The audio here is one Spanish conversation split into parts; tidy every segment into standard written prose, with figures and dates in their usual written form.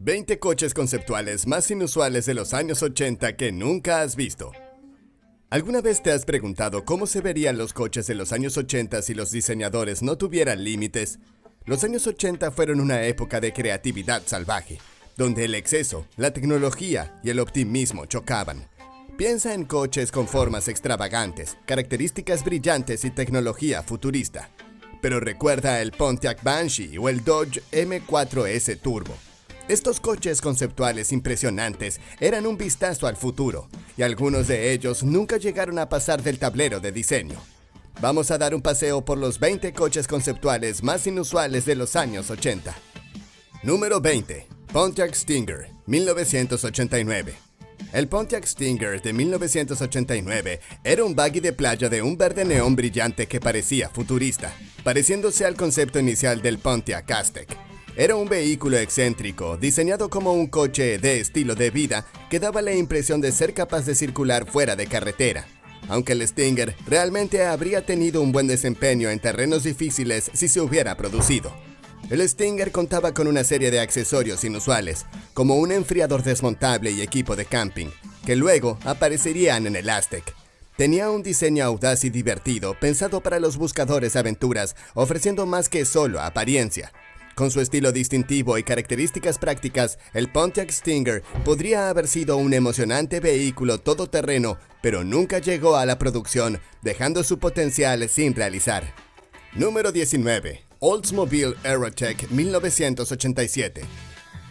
20 coches conceptuales más inusuales de los años 80 que nunca has visto. ¿Alguna vez te has preguntado cómo se verían los coches de los años 80 si los diseñadores no tuvieran límites? Los años 80 fueron una época de creatividad salvaje, donde el exceso, la tecnología y el optimismo chocaban. Piensa en coches con formas extravagantes, características brillantes y tecnología futurista. Pero recuerda el Pontiac Banshee o el Dodge M4S Turbo. Estos coches conceptuales impresionantes eran un vistazo al futuro, y algunos de ellos nunca llegaron a pasar del tablero de diseño. Vamos a dar un paseo por los 20 coches conceptuales más inusuales de los años 80. Número 20. Pontiac Stinger, 1989. El Pontiac Stinger de 1989 era un buggy de playa de un verde neón brillante que parecía futurista, pareciéndose al concepto inicial del Pontiac Aztek. Era un vehículo excéntrico, diseñado como un coche de estilo de vida que daba la impresión de ser capaz de circular fuera de carretera. Aunque el Stinger realmente habría tenido un buen desempeño en terrenos difíciles si se hubiera producido. El Stinger contaba con una serie de accesorios inusuales, como un enfriador desmontable y equipo de camping, que luego aparecerían en el Aztek. Tenía un diseño audaz y divertido, pensado para los buscadores de aventuras, ofreciendo más que solo apariencia. Con su estilo distintivo y características prácticas, el Pontiac Stinger podría haber sido un emocionante vehículo todoterreno, pero nunca llegó a la producción, dejando su potencial sin realizar. Número 19. Oldsmobile Aerotech 1987.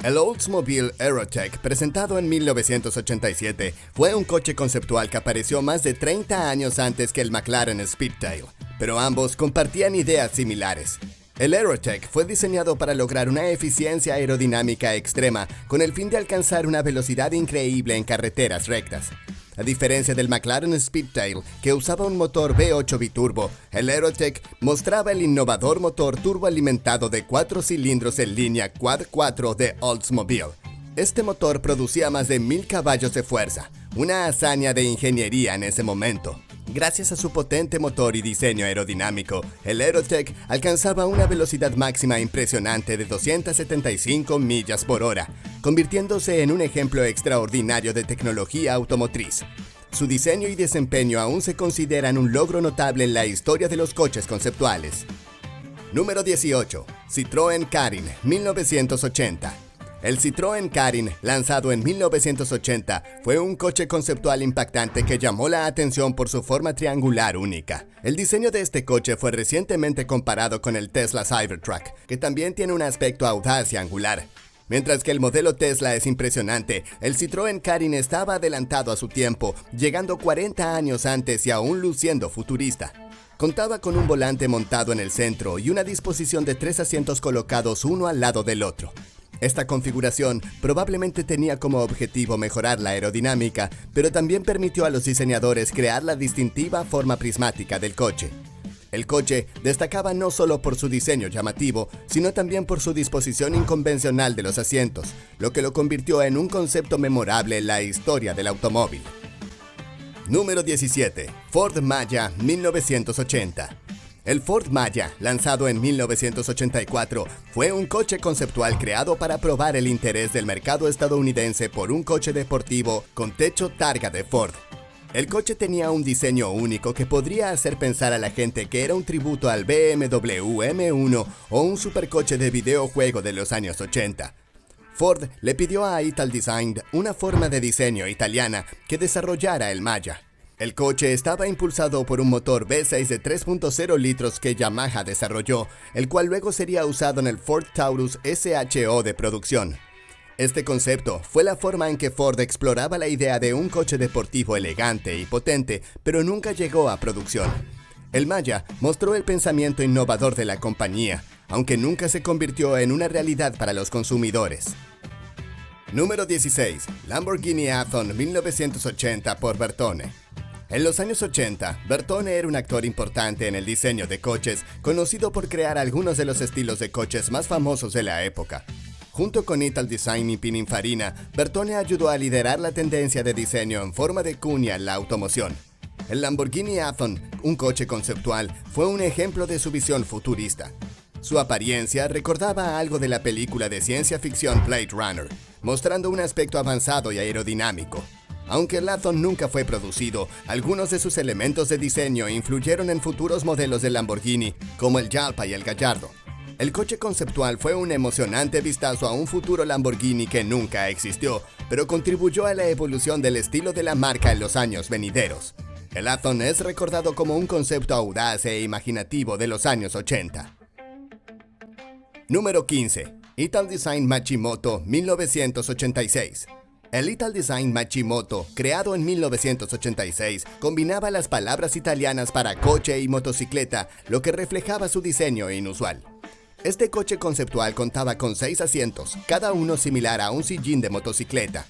El Oldsmobile Aerotech, presentado en 1987, fue un coche conceptual que apareció más de 30 años antes que el McLaren Speedtail, pero ambos compartían ideas similares. El Aerotech fue diseñado para lograr una eficiencia aerodinámica extrema con el fin de alcanzar una velocidad increíble en carreteras rectas. A diferencia del McLaren Speedtail, que usaba un motor V8 biturbo, el Aerotech mostraba el innovador motor turboalimentado de 4 cilindros en línea Quad 4 de Oldsmobile. Este motor producía más de 1000 caballos de fuerza, una hazaña de ingeniería en ese momento. Gracias a su potente motor y diseño aerodinámico, el Aerotech alcanzaba una velocidad máxima impresionante de 275 millas por hora, convirtiéndose en un ejemplo extraordinario de tecnología automotriz. Su diseño y desempeño aún se consideran un logro notable en la historia de los coches conceptuales. Número 18. Citroën Karin, 1980. El Citroën Karin, lanzado en 1980, fue un coche conceptual impactante que llamó la atención por su forma triangular única. El diseño de este coche fue recientemente comparado con el Tesla Cybertruck, que también tiene un aspecto audaz y angular. Mientras que el modelo Tesla es impresionante, el Citroën Karin estaba adelantado a su tiempo, llegando 40 años antes y aún luciendo futurista. Contaba con un volante montado en el centro y una disposición de 3 asientos colocados uno al lado del otro. Esta configuración probablemente tenía como objetivo mejorar la aerodinámica, pero también permitió a los diseñadores crear la distintiva forma prismática del coche. El coche destacaba no solo por su diseño llamativo, sino también por su disposición inconvencional de los asientos, lo que lo convirtió en un concepto memorable en la historia del automóvil. Número 17. Ford Maya 1980. El Ford Maya, lanzado en 1984, fue un coche conceptual creado para probar el interés del mercado estadounidense por un coche deportivo con techo targa de Ford. El coche tenía un diseño único que podría hacer pensar a la gente que era un tributo al BMW M1 o un supercoche de videojuego de los años 80. Ford le pidió a Italdesign una forma de diseño italiana que desarrollara el Maya. El coche estaba impulsado por un motor V6 de 3.0 litros que Yamaha desarrolló, el cual luego sería usado en el Ford Taurus SHO de producción. Este concepto fue la forma en que Ford exploraba la idea de un coche deportivo elegante y potente, pero nunca llegó a producción. El Maya mostró el pensamiento innovador de la compañía, aunque nunca se convirtió en una realidad para los consumidores. Número 16. Lamborghini Hawthorne 1980 por Bertone. En los años 80, Bertone era un actor importante en el diseño de coches, conocido por crear algunos de los estilos de coches más famosos de la época. Junto con Italdesign y Pininfarina, Bertone ayudó a liderar la tendencia de diseño en forma de cuña en la automoción. El Lamborghini Hawthorne, un coche conceptual, fue un ejemplo de su visión futurista. Su apariencia recordaba algo de la película de ciencia ficción Blade Runner, mostrando un aspecto avanzado y aerodinámico. Aunque el Athon nunca fue producido, algunos de sus elementos de diseño influyeron en futuros modelos de Lamborghini, como el Jalpa y el Gallardo. El coche conceptual fue un emocionante vistazo a un futuro Lamborghini que nunca existió, pero contribuyó a la evolución del estilo de la marca en los años venideros. El Athon es recordado como un concepto audaz e imaginativo de los años 80. Número 15. Italdesign Machimoto 1986. El Italdesign Machimoto, creado en 1986, combinaba las palabras italianas para coche y motocicleta, lo que reflejaba su diseño inusual. Este coche conceptual contaba con 6 asientos, cada uno similar a un sillín de motocicleta.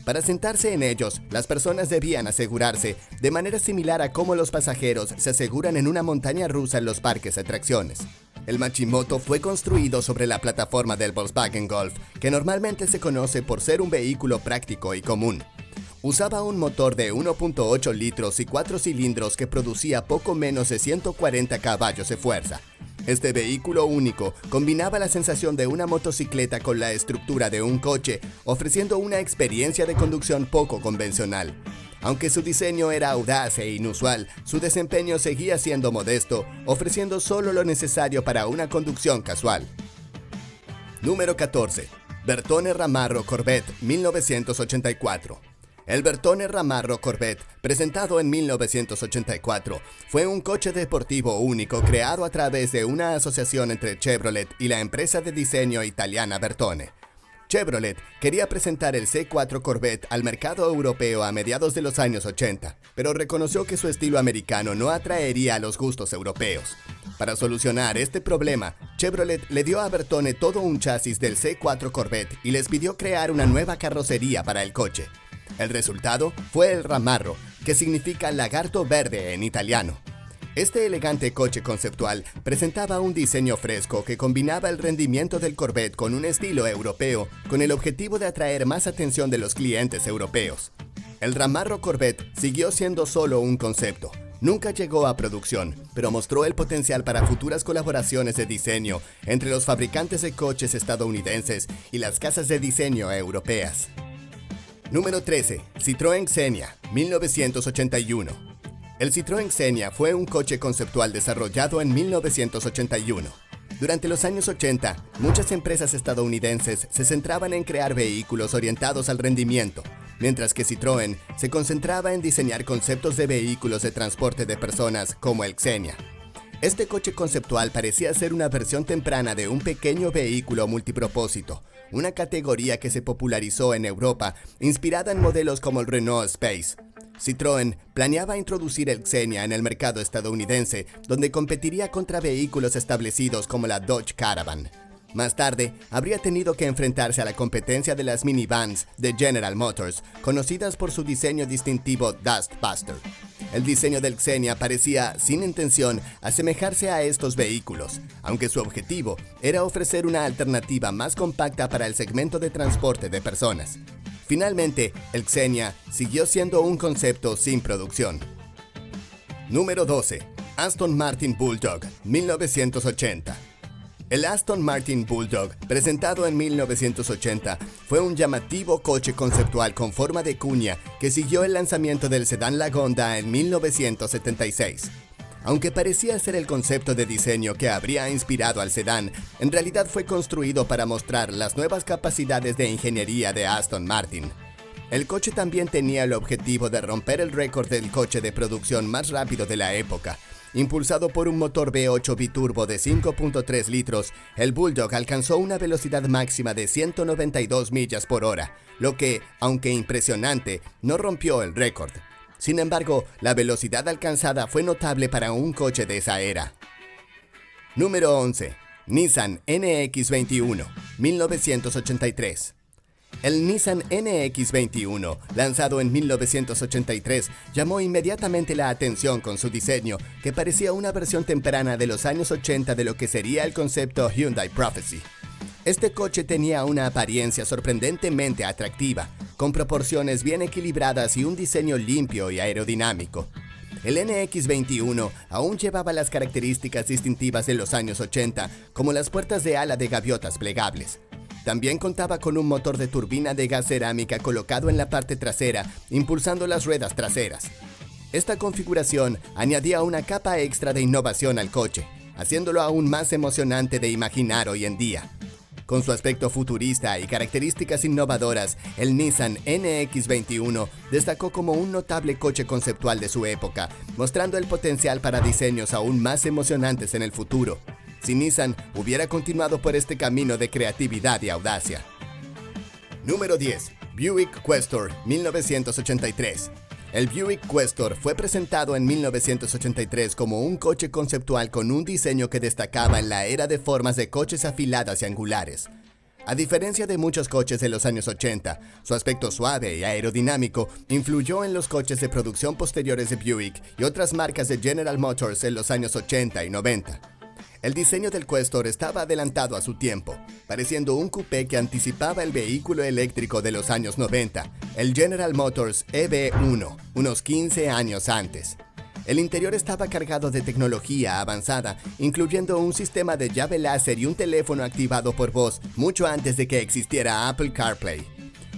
Para sentarse en ellos, las personas debían asegurarse, de manera similar a cómo los pasajeros se aseguran en una montaña rusa en los parques de atracciones. El Machimoto fue construido sobre la plataforma del Volkswagen Golf, que normalmente se conoce por ser un vehículo práctico y común. Usaba un motor de 1.8 litros y 4 cilindros que producía poco menos de 140 caballos de fuerza. Este vehículo único combinaba la sensación de una motocicleta con la estructura de un coche, ofreciendo una experiencia de conducción poco convencional. Aunque su diseño era audaz e inusual, su desempeño seguía siendo modesto, ofreciendo solo lo necesario para una conducción casual. Número 14. Bertone Ramarro Corvette 1984. El Bertone Ramarro Corvette, presentado en 1984, fue un coche deportivo único creado a través de una asociación entre Chevrolet y la empresa de diseño italiana Bertone. Chevrolet quería presentar el C4 Corvette al mercado europeo a mediados de los años 80, pero reconoció que su estilo americano no atraería a los gustos europeos. Para solucionar este problema, Chevrolet le dio a Bertone todo un chasis del C4 Corvette y les pidió crear una nueva carrocería para el coche. El resultado fue el Ramarro, que significa lagarto verde en italiano. Este elegante coche conceptual presentaba un diseño fresco que combinaba el rendimiento del Corvette con un estilo europeo, con el objetivo de atraer más atención de los clientes europeos. El Ramarro Corvette siguió siendo solo un concepto. Nunca llegó a producción, pero mostró el potencial para futuras colaboraciones de diseño entre los fabricantes de coches estadounidenses y las casas de diseño europeas. Número 13. Citroën Xenia, 1981. El Citroën Xenia fue un coche conceptual desarrollado en 1981. Durante los años 80, muchas empresas estadounidenses se centraban en crear vehículos orientados al rendimiento, mientras que Citroën se concentraba en diseñar conceptos de vehículos de transporte de personas como el Xenia. Este coche conceptual parecía ser una versión temprana de un pequeño vehículo multipropósito, una categoría que se popularizó en Europa, inspirada en modelos como el Renault Space. Citroën planeaba introducir el Xenia en el mercado estadounidense, donde competiría contra vehículos establecidos como la Dodge Caravan. Más tarde, habría tenido que enfrentarse a la competencia de las minivans de General Motors, conocidas por su diseño distintivo Dustbuster. El diseño del Xenia parecía, sin intención, asemejarse a estos vehículos, aunque su objetivo era ofrecer una alternativa más compacta para el segmento de transporte de personas. Finalmente, el Xenia siguió siendo un concepto sin producción. Número 12. Aston Martin Bulldog, 1980. El Aston Martin Bulldog, presentado en 1980, fue un llamativo coche conceptual con forma de cuña que siguió el lanzamiento del sedán Lagonda en 1976. Aunque parecía ser el concepto de diseño que habría inspirado al sedán, en realidad fue construido para mostrar las nuevas capacidades de ingeniería de Aston Martin. El coche también tenía el objetivo de romper el récord del coche de producción más rápido de la época. Impulsado por un motor V8 biturbo de 5.3 litros, el Bulldog alcanzó una velocidad máxima de 192 millas por hora, lo que, aunque impresionante, no rompió el récord. Sin embargo, la velocidad alcanzada fue notable para un coche de esa era. Número 11. Nissan NX21, 1983. El Nissan NX21, lanzado en 1983, llamó inmediatamente la atención con su diseño, que parecía una versión temprana de los años 80 de lo que sería el concepto Hyundai Prophecy. Este coche tenía una apariencia sorprendentemente atractiva, con proporciones bien equilibradas y un diseño limpio y aerodinámico. el NX-21 aún llevaba las características distintivas de los años 80, como las puertas de ala de gaviotas plegables. También contaba con un motor de turbina de gas cerámica colocado en la parte trasera, impulsando las ruedas traseras. Esta configuración añadía una capa extra de innovación al coche, haciéndolo aún más emocionante de imaginar hoy en día. Con su aspecto futurista y características innovadoras, el Nissan NX-21 destacó como un notable coche conceptual de su época, mostrando el potencial para diseños aún más emocionantes en el futuro, si Nissan hubiera continuado por este camino de creatividad y audacia. Número 10. Buick Questor, 1983. El Buick Questor fue presentado en 1983 como un coche conceptual con un diseño que destacaba en la era de formas de coches afiladas y angulares. A diferencia de muchos coches de los años 80, su aspecto suave y aerodinámico influyó en los coches de producción posteriores de Buick y otras marcas de General Motors en los años 80 y 90. El diseño del Questor estaba adelantado a su tiempo, pareciendo un coupé que anticipaba el vehículo eléctrico de los años 90, el General Motors EV1, unos 15 años antes. El interior estaba cargado de tecnología avanzada, incluyendo un sistema de llave láser y un teléfono activado por voz, mucho antes de que existiera Apple CarPlay.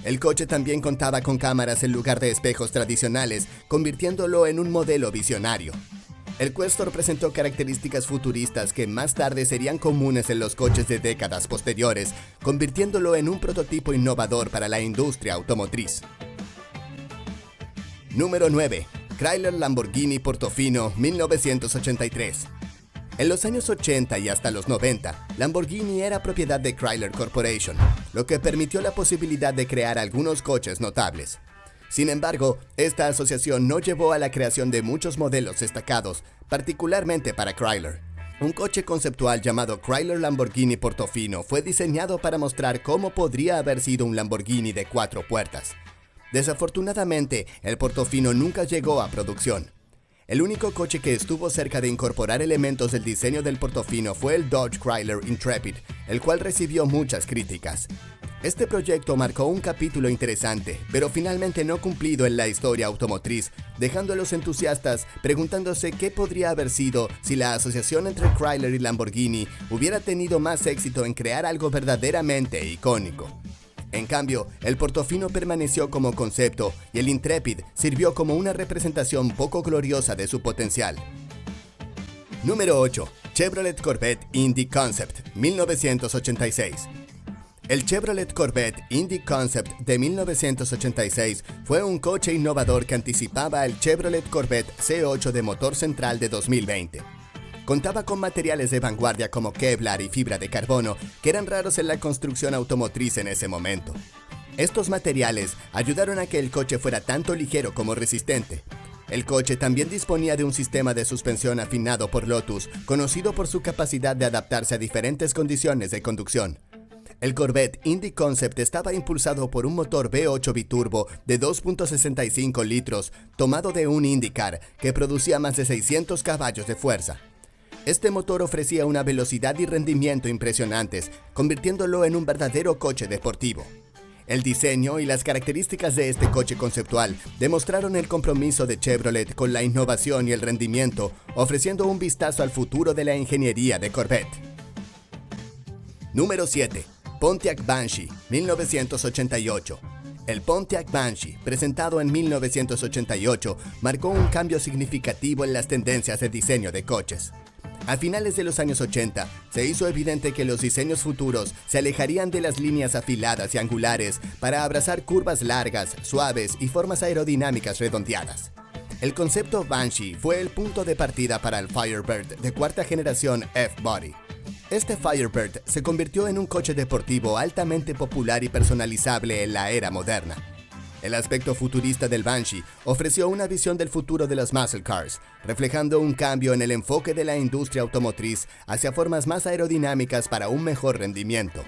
El coche también contaba con cámaras en lugar de espejos tradicionales, convirtiéndolo en un modelo visionario. El Questor presentó características futuristas que más tarde serían comunes en los coches de décadas posteriores, convirtiéndolo en un prototipo innovador para la industria automotriz. Número 9. Chrysler Lamborghini Portofino 1983. En los años 80 y hasta los 90, Lamborghini era propiedad de Chrysler Corporation, lo que permitió la posibilidad de crear algunos coches notables. Sin embargo, esta asociación no llevó a la creación de muchos modelos destacados, particularmente para Chrysler. Un coche conceptual llamado Chrysler Lamborghini Portofino fue diseñado para mostrar cómo podría haber sido un Lamborghini de 4 puertas. Desafortunadamente, el Portofino nunca llegó a producción. El único coche que estuvo cerca de incorporar elementos del diseño del Portofino fue el Dodge Chrysler Intrepid, el cual recibió muchas críticas. Este proyecto marcó un capítulo interesante, pero finalmente no cumplido en la historia automotriz, dejando a los entusiastas preguntándose qué podría haber sido si la asociación entre Chrysler y Lamborghini hubiera tenido más éxito en crear algo verdaderamente icónico. En cambio, el Portofino permaneció como concepto y el Intrepid sirvió como una representación poco gloriosa de su potencial. Número 8. Chevrolet Corvette Indy Concept, 1986. El Chevrolet Corvette Indy Concept de 1986 fue un coche innovador que anticipaba el Chevrolet Corvette C8 de motor central de 2020. Contaba con materiales de vanguardia como Kevlar y fibra de carbono, que eran raros en la construcción automotriz en ese momento. Estos materiales ayudaron a que el coche fuera tanto ligero como resistente. El coche también disponía de un sistema de suspensión afinado por Lotus, conocido por su capacidad de adaptarse a diferentes condiciones de conducción. El Corvette Indy Concept estaba impulsado por un motor V8 biturbo de 2.65 litros, tomado de un IndyCar, que producía más de 600 caballos de fuerza. Este motor ofrecía una velocidad y rendimiento impresionantes, convirtiéndolo en un verdadero coche deportivo. El diseño y las características de este coche conceptual demostraron el compromiso de Chevrolet con la innovación y el rendimiento, ofreciendo un vistazo al futuro de la ingeniería de Corvette. Número 7. Pontiac Banshee, 1988. El Pontiac Banshee, presentado en 1988, marcó un cambio significativo en las tendencias de diseño de coches. A finales de los años 80, se hizo evidente que los diseños futuros se alejarían de las líneas afiladas y angulares para abrazar curvas largas, suaves y formas aerodinámicas redondeadas. El concepto Banshee fue el punto de partida para el Firebird de cuarta generación F-Body. Este Firebird se convirtió en un coche deportivo altamente popular y personalizable en la era moderna. El aspecto futurista del Banshee ofreció una visión del futuro de las muscle cars, reflejando un cambio en el enfoque de la industria automotriz hacia formas más aerodinámicas para un mejor rendimiento.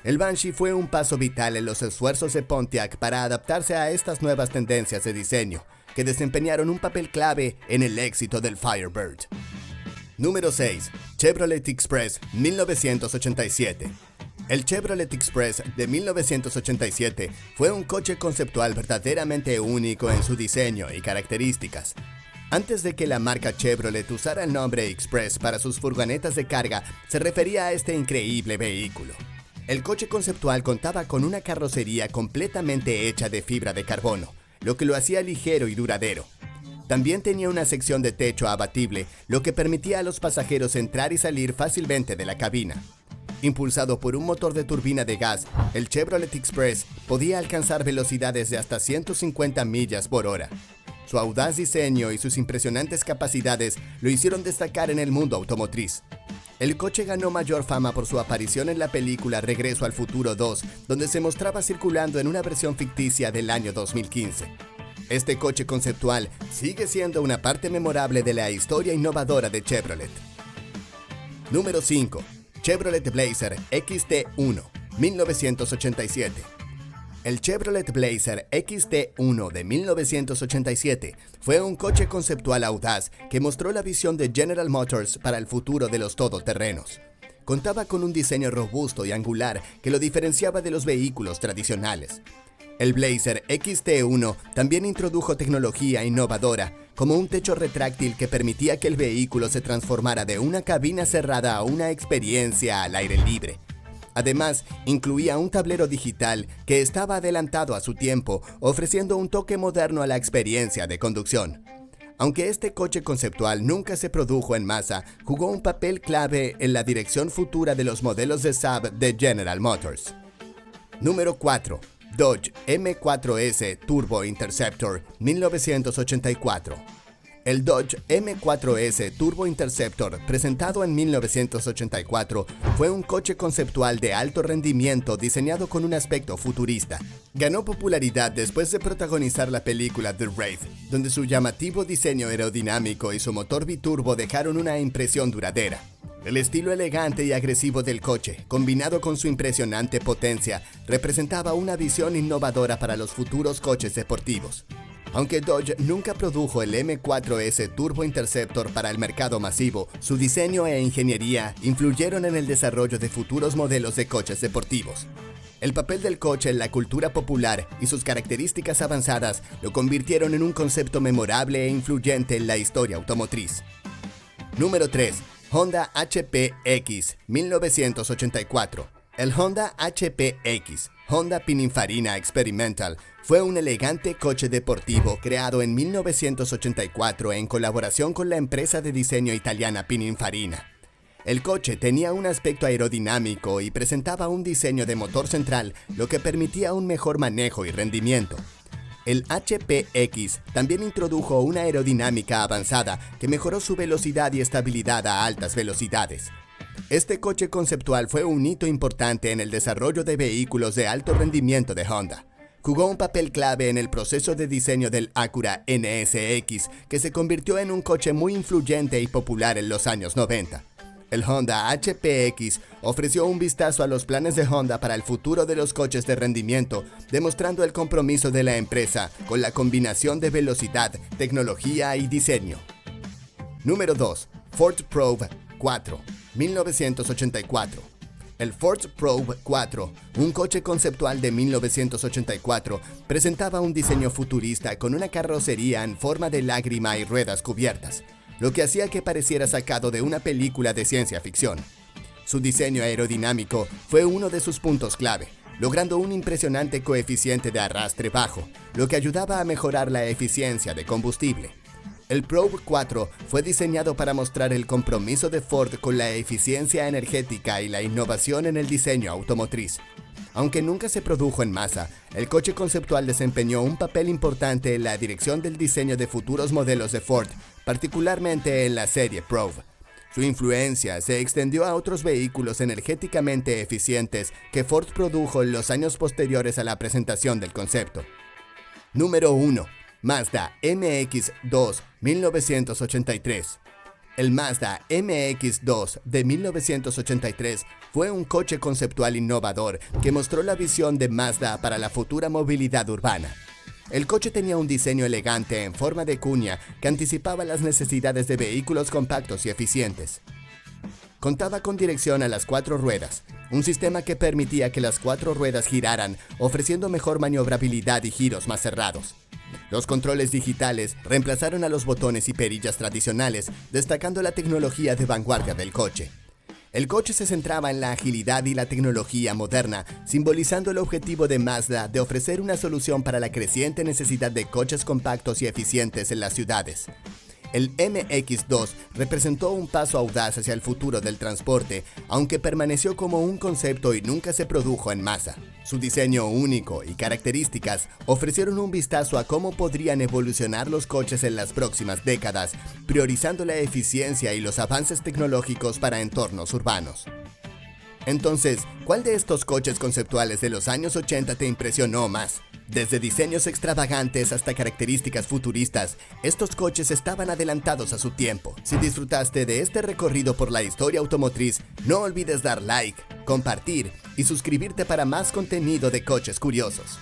El Banshee fue un paso vital en los esfuerzos de Pontiac para adaptarse a estas nuevas tendencias de diseño, que desempeñaron un papel clave en el éxito del Firebird. Número 6. Chevrolet Express 1987. El Chevrolet Express de 1987 fue un coche conceptual verdaderamente único en su diseño y características. Antes de que la marca Chevrolet usara el nombre Express para sus furgonetas de carga, se refería a este increíble vehículo. El coche conceptual contaba con una carrocería completamente hecha de fibra de carbono, lo que lo hacía ligero y duradero. También tenía una sección de techo abatible, lo que permitía a los pasajeros entrar y salir fácilmente de la cabina. Impulsado por un motor de turbina de gas, el Chevrolet Express podía alcanzar velocidades de hasta 150 millas por hora. Su audaz diseño y sus impresionantes capacidades lo hicieron destacar en el mundo automotriz. El coche ganó mayor fama por su aparición en la película Regreso al Futuro 2, donde se mostraba circulando en una versión ficticia del año 2015. Este coche conceptual sigue siendo una parte memorable de la historia innovadora de Chevrolet. Número 5. Chevrolet Blazer XT1, 1987. El Chevrolet Blazer XT1 de 1987 fue un coche conceptual audaz que mostró la visión de General Motors para el futuro de los todoterrenos. Contaba con un diseño robusto y angular que lo diferenciaba de los vehículos tradicionales. El Blazer XT1 también introdujo tecnología innovadora, como un techo retráctil que permitía que el vehículo se transformara de una cabina cerrada a una experiencia al aire libre. Además, incluía un tablero digital que estaba adelantado a su tiempo, ofreciendo un toque moderno a la experiencia de conducción. Aunque este coche conceptual nunca se produjo en masa, jugó un papel clave en la dirección futura de los modelos de SUV de General Motors. Número 4. Dodge M4S Turbo Interceptor 1984. El Dodge M4S Turbo Interceptor, presentado en 1984, fue un coche conceptual de alto rendimiento diseñado con un aspecto futurista. Ganó popularidad después de protagonizar la película The Wraith, donde su llamativo diseño aerodinámico y su motor biturbo dejaron una impresión duradera. El estilo elegante y agresivo del coche, combinado con su impresionante potencia, representaba una visión innovadora para los futuros coches deportivos. Aunque Dodge nunca produjo el M4S Turbo Interceptor para el mercado masivo, su diseño e ingeniería influyeron en el desarrollo de futuros modelos de coches deportivos. El papel del coche en la cultura popular y sus características avanzadas lo convirtieron en un concepto memorable e influyente en la historia automotriz. Número 3. Honda HPX 1984. El Honda HPX, Honda Pininfarina Experimental, fue un elegante coche deportivo creado en 1984 en colaboración con la empresa de diseño italiana Pininfarina. El coche tenía un aspecto aerodinámico y presentaba un diseño de motor central, lo que permitía un mejor manejo y rendimiento. El HPX también introdujo una aerodinámica avanzada que mejoró su velocidad y estabilidad a altas velocidades. Este coche conceptual fue un hito importante en el desarrollo de vehículos de alto rendimiento de Honda. Jugó un papel clave en el proceso de diseño del Acura NSX, que se convirtió en un coche muy influyente y popular en los años 90. El Honda HPX ofreció un vistazo a los planes de Honda para el futuro de los coches de rendimiento, demostrando el compromiso de la empresa con la combinación de velocidad, tecnología y diseño. Número 2. Ford Probe 4, 1984. El Ford Probe 4, un coche conceptual de 1984, presentaba un diseño futurista con una carrocería en forma de lágrima y ruedas cubiertas, lo que hacía que pareciera sacado de una película de ciencia ficción. Su diseño aerodinámico fue uno de sus puntos clave, logrando un impresionante coeficiente de arrastre bajo, lo que ayudaba a mejorar la eficiencia de combustible. El Probe 4 fue diseñado para mostrar el compromiso de Ford con la eficiencia energética y la innovación en el diseño automotriz. Aunque nunca se produjo en masa, el coche conceptual desempeñó un papel importante en la dirección del diseño de futuros modelos de Ford, particularmente en la serie Probe. Su influencia se extendió a otros vehículos energéticamente eficientes que Ford produjo en los años posteriores a la presentación del concepto. Número 1. Mazda MX-2 1983. El Mazda MX-2 de 1983 fue un coche conceptual innovador que mostró la visión de Mazda para la futura movilidad urbana. El coche tenía un diseño elegante en forma de cuña que anticipaba las necesidades de vehículos compactos y eficientes. Contaba con dirección a las 4 ruedas, un sistema que permitía que las 4 ruedas giraran, ofreciendo mejor maniobrabilidad y giros más cerrados. Los controles digitales reemplazaron a los botones y perillas tradicionales, destacando la tecnología de vanguardia del coche. El coche se centraba en la agilidad y la tecnología moderna, simbolizando el objetivo de Mazda de ofrecer una solución para la creciente necesidad de coches compactos y eficientes en las ciudades. El MX-2 representó un paso audaz hacia el futuro del transporte, aunque permaneció como un concepto y nunca se produjo en masa. Su diseño único y características ofrecieron un vistazo a cómo podrían evolucionar los coches en las próximas décadas, priorizando la eficiencia y los avances tecnológicos para entornos urbanos. Entonces, ¿cuál de estos coches conceptuales de los años 80 te impresionó más? Desde diseños extravagantes hasta características futuristas, estos coches estaban adelantados a su tiempo. Si disfrutaste de este recorrido por la historia automotriz, no olvides dar like, compartir y suscribirte para más contenido de Coches Curiosos.